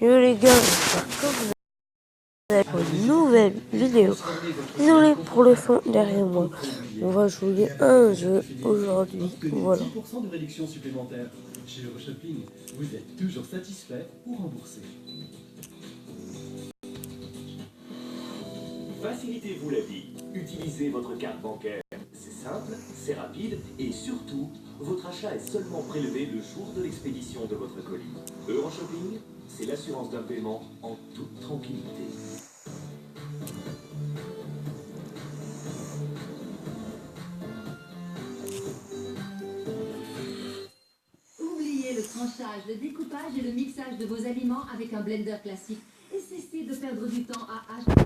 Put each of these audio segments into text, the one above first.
Yo les gars, j'espère que vous allez pour une nouvelle vidéo. Désolé pour le son derrière moi. On va jouer à un jeu aujourd'hui. Voilà. 10% de réduction supplémentaire. Chez Euroshopping, vous êtes toujours satisfait ou remboursé. Facilitez-vous la vie. Utilisez votre carte bancaire. C'est simple, c'est rapide et surtout, votre achat est seulement prélevé le jour de l'expédition de votre colis. Euroshopping, c'est l'assurance d'un paiement en toute tranquillité. Oubliez le tranchage, le découpage et le mixage de vos aliments avec un blender classique et cessez de perdre du temps à acheter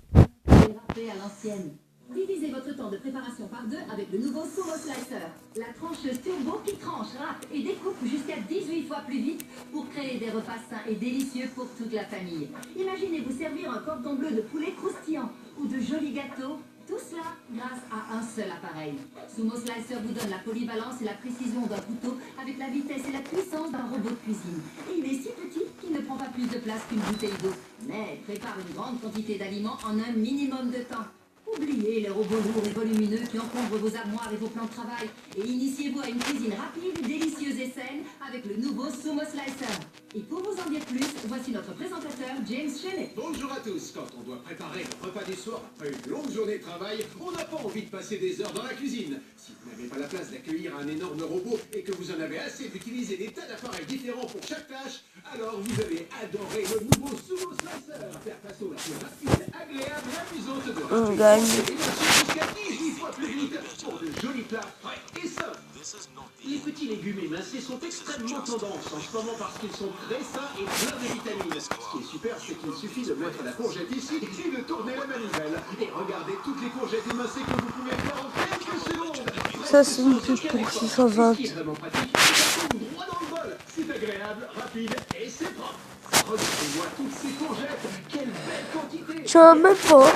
et râper à l'ancienne. Divisez votre temps de préparation par deux avec le nouveau Sumo Slicer. La trancheuse turbo qui tranche, râpe et découpe jusqu'à 18 fois plus vite pour créer des repas sains et délicieux pour toute la famille. Imaginez vous servir un cordon bleu de poulet croustillant ou de jolis gâteaux. Tout cela grâce à un seul appareil. Sumo Slicer vous donne la polyvalence et la précision d'un couteau avec la vitesse et la puissance d'un robot de cuisine. Et il est si petit qu'il ne prend pas plus de place qu'une bouteille d'eau, mais prépare une grande quantité d'aliments en un minimum de temps. Oubliez les robots lourds et volumineux qui encombrent vos armoires et vos plans de travail et initiez-vous à une cuisine rapide, délicieuse et saine avec le nouveau Sumo Slicer. Et pour vous en dire plus, voici notre présentateur James Shelley. Bonjour à tous. Quand on doit préparer le repas du soir après une longue journée de travail, on n'a pas envie de passer des heures dans la cuisine. Si vous n'avez pas la place d'accueillir un énorme robot et que vous en avez assez d'utiliser des tas d'appareils différents pour chaque tâche, alors vous allez adorer le nouveau Sumo Slicer. Faire façon la plus rapide, agréable et amusante de On gagne. jusqu'à 18 fois plus vite pour de jolis plats frais et sains. Les petits légumes émincés sont extrêmement tendance en ce moment parce qu'ils sont très sains et pleins de vitamines. Ce qui est super, c'est qu'il suffit de mettre la courgette ici et de tourner la manivelle. Et regardez toutes les courgettes émincées que vous pouvez faire en quelques secondes. Ça, c'est une pub pour 620. Ce qui est vraiment pratique, ça tombe droit dans le bol. C'est agréable, rapide et c'est propre. Regardez-moi toutes ces courgettes. Quelle belle quantité. Tu as même pas.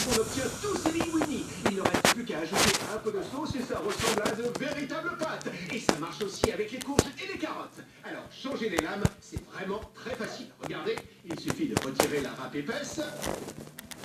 On obtient tous ces linguini. Il ne reste plus qu'à ajouter un peu de sauce et ça ressemble à de véritables pâtes. Et ça marche aussi avec les courges et les carottes. Alors, changer les lames, c'est vraiment très facile. Regardez, il suffit de retirer la râpe épaisse.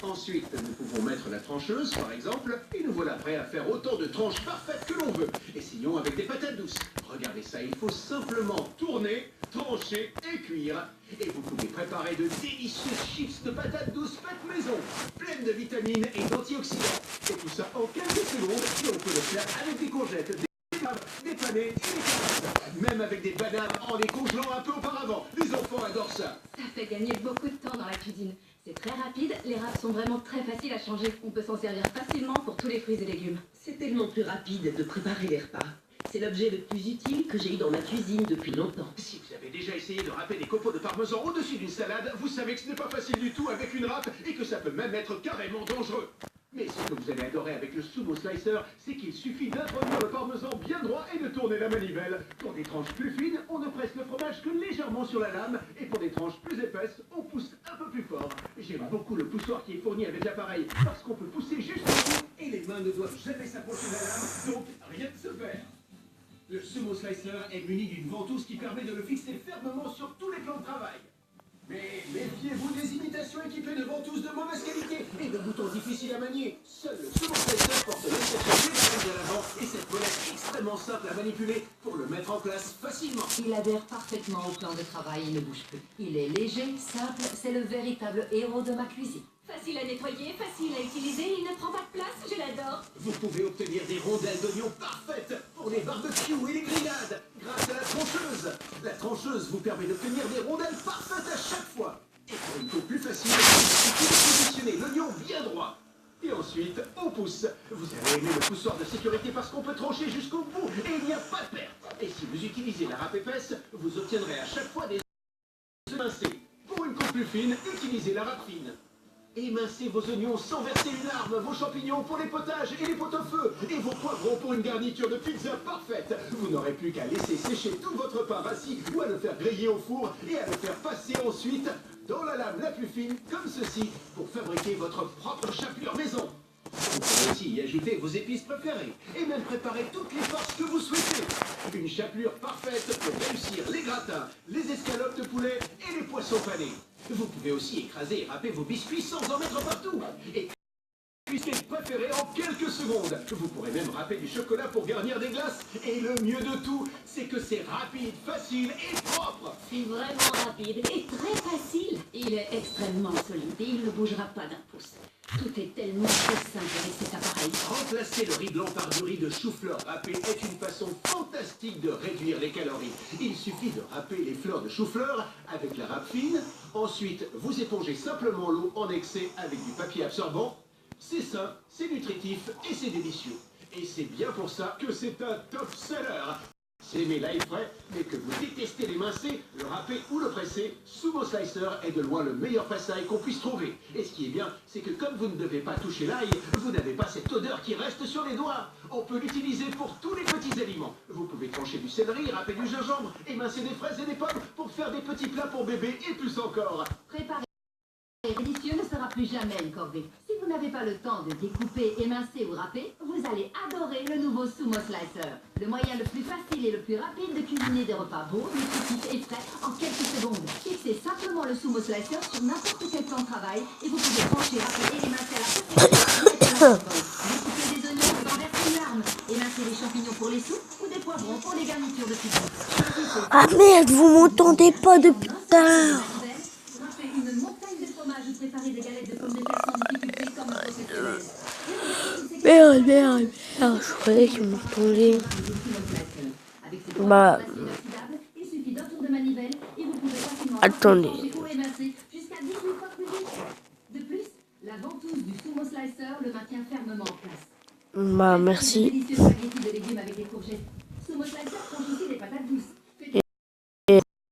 Ensuite, nous pouvons mettre la trancheuse, par exemple, et nous voilà prêts à faire autant de tranches parfaites que l'on veut. Essayons avec des patates douces. Regardez ça, il faut simplement tourner, trancher et cuire. Et vous pouvez préparer de délicieuses chips de patates douces faites maison, pleines de vitamines et d'antioxydants. Et tout ça en quelques secondes, et on peut le faire avec des courgettes, des panais et des carottes. Même avec des bananes en les congelant un peu auparavant. Les enfants adorent ça. Ça fait gagner beaucoup de temps dans la cuisine. C'est très rapide, les râpes sont vraiment très faciles à changer. On peut s'en servir facilement pour tous les fruits et légumes. C'est tellement plus rapide de préparer les repas. C'est l'objet le plus utile que j'ai eu dans ma cuisine depuis longtemps. Si vous avez déjà essayé de râper des copeaux de parmesan au-dessus d'une salade, vous savez que ce n'est pas facile du tout avec une râpe et que ça peut même être carrément dangereux. Mais ce que vous allez adorer avec le Sumo Slicer, c'est qu'il suffit d'introduire le parmesan bien droit et de tourner la manivelle. Pour des tranches plus fines, on ne presse le fromage que légèrement sur la lame, et pour des tranches plus épaisses, on pousse un peu plus fort. J'aime beaucoup le poussoir qui est fourni avec l'appareil, parce qu'on peut pousser juste au bout, et les mains ne doivent jamais s'approcher de la lame, donc rien ne se perd. Le Sumo Slicer est muni d'une ventouse qui permet de le fixer fermement sur tous les plans de travail. Mais méfiez-vous des imitations équipées de ventouses de mauvaise qualité et de boutons difficiles à manier. Seul le Sumo Slicer porte l'insertion des à l'avant et cette molette extrêmement simple à manipuler pour le mettre en place facilement. Il adhère parfaitement au plan de travail et ne bouge plus. Il est léger, simple, c'est le véritable héros de ma cuisine. Facile à nettoyer, facile à utiliser, il ne prend pas de place, je l'adore. Vous pouvez obtenir des rondelles d'oignons parfaites pour les barbecues et les grillades grâce à la trancheuse. La trancheuse vous permet d'obtenir des rondelles parfaites à chaque fois. Et pour une coupe plus facile, il suffit de positionner l'oignon bien droit. Et ensuite, on pousse. Vous allez aimer le poussoir de sécurité parce qu'on peut trancher jusqu'au bout et il n'y a pas de perte. Et si vous utilisez la râpe épaisse, vous obtiendrez à chaque fois des émincés. Pour une coupe plus fine, utilisez la râpe fine. Émincez vos oignons sans verser une larme, vos champignons pour les potages et les pot-au-feu, et vos poivrons pour une garniture de pizza parfaite. Vous n'aurez plus qu'à laisser sécher tout votre pain rassis ou à le faire griller au four et à le faire passer ensuite dans la lame la plus fine, comme ceci, pour fabriquer votre propre chapelure maison. Vous pouvez aussi y ajouter vos épices préférées et même préparer toutes les farces que vous souhaitez. Une chapelure parfaite pour réussir les gratins canard, les escalopes de poulet et les poissons panés. Vous pouvez aussi écraser et râper vos biscuits sans en mettre partout. Et cuisiner préféré en quelques secondes. Vous pourrez même râper du chocolat pour garnir des glaces. Et le mieux de tout, c'est que c'est rapide, facile et propre. C'est vraiment rapide et très facile. Il est extrêmement solide et il ne bougera pas d'un pouce. Tout est tellement très simple avec cet appareil. Remplacer le riz blanc par du riz de chou-fleur râpé est une façon fantastique de réduire les calories. Il suffit de râper les fleurs de chou-fleur avec la râpe fine. Ensuite, vous épongez simplement l'eau en excès avec du papier absorbant. C'est sain, c'est nutritif et c'est délicieux. Et c'est bien pour ça que c'est un top-seller. Si aimez l'ail frais, mais que vous détestez l'émincer, le râper ou le presser, Sumo Slicer est de loin le meilleur presse-ail qu'on puisse trouver. Et ce qui est bien, c'est que comme vous ne devez pas toucher l'ail, vous n'avez pas cette odeur qui reste sur les doigts. On peut l'utiliser pour tous les petits aliments. Vous pouvez trancher du céleri, râper du gingembre, émincer des fraises et des pommes pour faire des petits plats pour bébé et plus encore. Préparer délicieux ne sera plus jamais une corvée. Si vous n'avez pas le temps de découper, émincer ou râper, vous allez adorer le nouveau Sumo Slicer. Le moyen le plus facile et le plus rapide de cuisiner des repas beaux, nutritifs et frais en quelques secondes. Fixez simplement le Sumo Slicer sur n'importe quel plan de travail et vous pouvez trancher, râper et émincer à la perfection. Découper des oignons, renverser une larme, émincer les champignons pour les soupes ou des poivrons pour les garnitures de cuisine. Ah merde, vous m'entendez pas depuis tout à l'heure. Râpez une montagne de fromage ou préparez des galettes de pommes de terre sans difficulté comme un professionnel. Merde, je croyais qu'il m'entendait. Avec ses Bah, inoxydables, il suffit d'un tour de manivelle et vous pouvez facilement attendez. trancher ou émincer jusqu'à 18 fois plus vite. De plus, la ventouse du Sumo Slicer le maintient fermement en place. Bah, merci. Délicieux